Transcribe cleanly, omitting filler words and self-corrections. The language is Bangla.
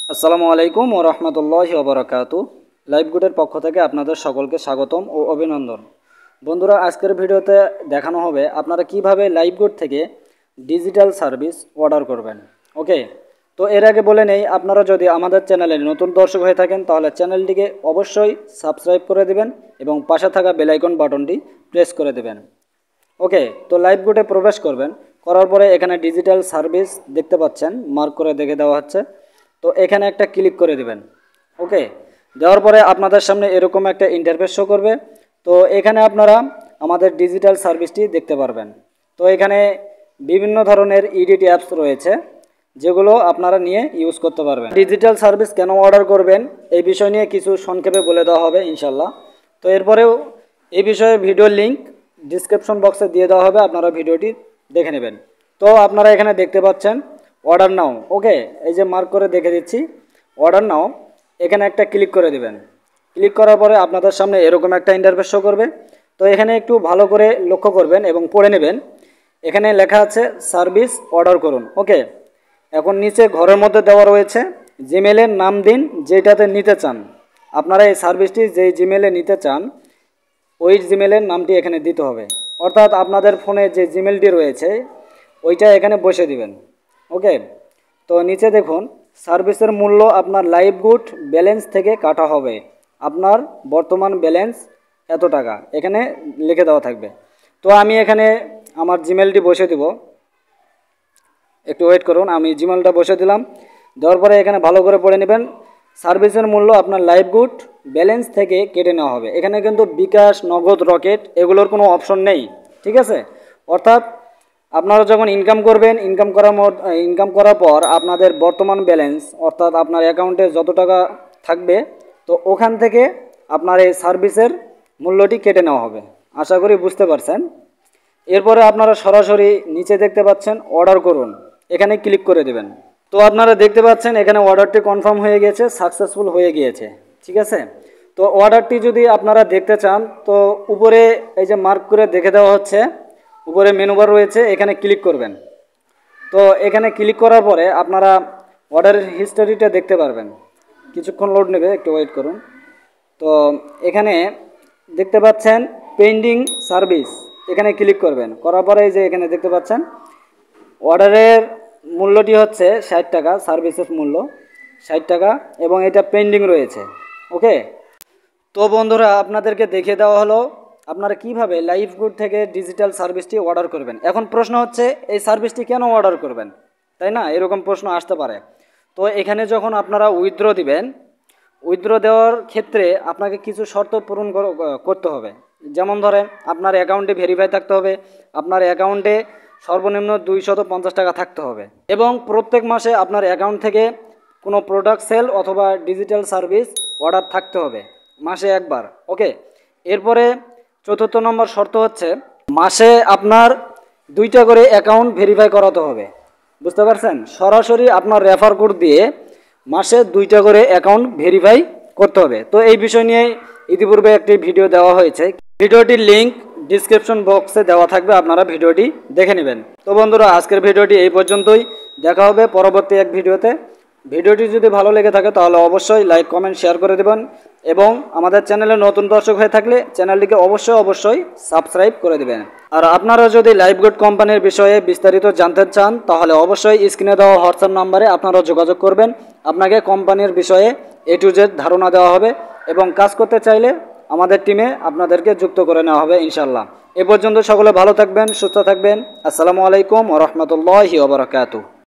আসসালামু আলাইকুম ওয়া রাহমাতুল্লাহি ওয়া বারাকাতুহু। লাইভ গুডের পক্ষ থেকে আপনাদের সকলকে স্বাগতম ও অভিনন্দন। বন্ধুরা, আজকের ভিডিওতে দেখানো হবে আপনারা কিভাবে লাইভ গুড থেকে ডিজিটাল সার্ভিস অর্ডার করবেন। ওকে, তো এর আগে বলে নেই, আপনারা যদি আমাদের চ্যানেলে নতুন দর্শক হয়ে থাকেন তাহলে চ্যানেলটিকে অবশ্যই সাবস্ক্রাইব করে দিবেন এবং পাশে থাকা বেল আইকন বাটনটি প্রেস করে দেবেন। ওকে, তো লাইভ গুডে প্রবেশ করবেন। করার পরে এখানে ডিজিটাল সার্ভিস দেখতে পাচ্ছেন, মার্ক করে দেখে দেওয়া হচ্ছে। তো এখানে একটা ক্লিক করে দিবেন। ওকে, দেওয়ার পরে আপনাদের সামনে এরকম একটা ইন্টারফেস শো করবে। তো এখানে আপনারা আমাদের ডিজিটাল সার্ভিসটি দেখতে পারবেন। তো এখানে বিভিন্ন ধরনের এডিট অ্যাপস রয়েছে যেগুলো আপনারা নিয়ে ইউজ করতে পারবেন। ডিজিটাল সার্ভিস কেন অর্ডার করবেন এই বিষয় নিয়ে কিছু সংক্ষেপে বলে দেওয়া হবে ইনশাল্লাহ। তো এরপরেও এই বিষয়ে ভিডিওর লিঙ্ক ডিসক্রিপশন বক্সে দিয়ে দেওয়া হবে, আপনারা ভিডিওটি দেখে নেবেন। তো আপনারা এখানে দেখতে পাচ্ছেন অর্ডার নাও। ওকে, এই যে মার্ক করে দেখে দিচ্ছি অর্ডার নাও, এখানে একটা ক্লিক করে দিবেন। ক্লিক করার পরে আপনাদের সামনে এরকম একটা ইন্টারফেস শো করবে। তো এখানে একটু ভালো করে লক্ষ্য করবেন এবং পড়ে নেবেন। এখানে লেখা আছে সার্ভিস অর্ডার করুন। ওকে, এখন নিচে ঘরের মধ্যে দেওয়া রয়েছে জিমেলের নাম দিন যেটাতে নিতে চান। আপনারা এই সার্ভিসটি যেই জিমেলে নিতে চান ওই জিমেলের নামটি এখানে দিতে হবে, অর্থাৎ আপনাদের ফোনে যে জিমেলটি রয়েছে ওইটা এখানে বসে দিবেন। ওকে, তো নিচে দেখুন সার্ভিসের মূল্য আপনার লাইভ গুড ব্যালেন্স থেকে কাটা হবে, আপনার বর্তমান ব্যালেন্স এত টাকা এখানে লিখে দেওয়া থাকবে। তো আমি এখানে আমার জিমেলটি বসে দিব, একটু ওয়েট করুন, আমি জিমেলটা বসে দিলাম। দেওয়ার পরে এখানে ভালো করে পড়ে নেবেন সার্ভিসের মূল্য আপনার লাইভ গুড ব্যালেন্স থেকে কেটে নেওয়া হবে। এখানে কিন্তু বিকাশ, নগদ, রকেট এগুলোর কোনো অপশন নেই, ঠিক আছে। অর্থাৎ আপনারা যখন ইনকাম করবেন, ইনকাম করার পর আপনাদের বর্তমান ব্যালেন্স অর্থাৎ আপনার অ্যাকাউন্টে যত টাকা থাকবে তো ওখান থেকে আপনার এই সার্ভিসের মূল্যটি কেটে নেওয়া হবে। আশা করি বুঝতে পারছেন। এরপরে আপনারা সরাসরি নিচে দেখতে পাচ্ছেন অর্ডার করুন, এখানে ক্লিক করে দেবেন। তো আপনারা দেখতে পাচ্ছেন এখানে অর্ডারটি কনফার্ম হয়ে গিয়েছে, সাকসেসফুল হয়ে গিয়েছে, ঠিক আছে। তো অর্ডারটি যদি আপনারা দেখতে চান তো উপরে এই যে মার্ক করে দেখে দেওয়া হচ্ছে, উপরে মেনু বার রয়েছে, এখানে ক্লিক করবেন। তো এখানে ক্লিক করার পরে আপনারা অর্ডারের হিস্টোরিটা দেখতে পারবেন। কিছুক্ষণ লোড নেবে, একটু ওয়েট করুন। তো এখানে দেখতে পাচ্ছেন পেন্ডিং সার্ভিস, এখানে ক্লিক করবেন। করার পরে এই যে এখানে দেখতে পাচ্ছেন অর্ডারের মূল্যটি হচ্ছে 60 টাকা, সার্ভিসের মূল্য 60 টাকা এবং এটা পেন্ডিং রয়েছে। ওকে, তো বন্ধুরা আপনাদেরকে দেখিয়ে দেওয়া হলো আপনারা কিভাবে লাইভ গুড থেকে ডিজিটাল সার্ভিসটি অর্ডার করবেন। এখন প্রশ্ন হচ্ছে এই সার্ভিসটি কেন অর্ডার করবেন, তাই না? এরকম প্রশ্ন আসতে পারে। তো এখানে যখন আপনারা উইথড্র দিবেন, উইথড্র দেওয়ার ক্ষেত্রে আপনাকে কিছু শর্ত পূরণ করতে হবে। যেমন ধরেন আপনার অ্যাকাউন্টে ভেরিফাই থাকতে হবে, আপনার অ্যাকাউন্টে সর্বনিম্ন 250 টাকা থাকতে হবে এবং প্রত্যেক মাসে আপনার অ্যাকাউন্ট থেকে কোনো প্রোডাক্ট সেল অথবা ডিজিটাল সার্ভিস অর্ডার থাকতে হবে মাসে একবার। ওকে, এরপরে চতুর্থ নম্বর শর্ত হচ্ছে মাসে আপনার 2টা করে অ্যাকাউন্ট ভেরিফাই করাতে হবে। বুঝতে পারছেন? সরাসরি আপনার রেফার কোড দিয়ে মাসে 2টা করে অ্যাকাউন্ট ভেরিফাই করতে হবে। তো এই বিষয় নিয়ে ইতিপূর্বে একটি ভিডিও দেওয়া হয়েছে, ভিডিওটির লিঙ্ক ডিসক্রিপশন বক্সে দেওয়া থাকবে, আপনারা ভিডিওটি দেখে নেবেন। তো বন্ধুরা আজকের ভিডিওটি এই পর্যন্তই, দেখা হবে পরবর্তী এক ভিডিওতে। ভিডিওটি যদি ভালো লেগে থাকে তাহলে অবশ্যই লাইক, কমেন্ট, শেয়ার করে দেবেন এবং আমাদের চ্যানেলে নতুন দর্শক হয়ে থাকলে চ্যানেলটিকে অবশ্যই সাবস্ক্রাইব করে দেবেন। আর আপনারা যদি লাইভ গুড কোম্পানির বিষয়ে বিস্তারিত জানতে চান তাহলে অবশ্যই স্ক্রিনে দেওয়া হোয়াটসঅ্যাপ নাম্বারে আপনারা যোগাযোগ করবেন। আপনাকে কোম্পানির বিষয়ে A to Z ধারণা দেওয়া হবে এবং কাজ করতে চাইলে আমাদের টিমে আপনাদেরকে যুক্ত করে নেওয়া হবে ইনশাল্লাহ। এ পর্যন্ত সকলে ভালো থাকবেন, সুস্থ থাকবেন। আসসালামু আলাইকুম ওয়া রাহমাতুল্লাহি ওয়া বারাকাতুহু।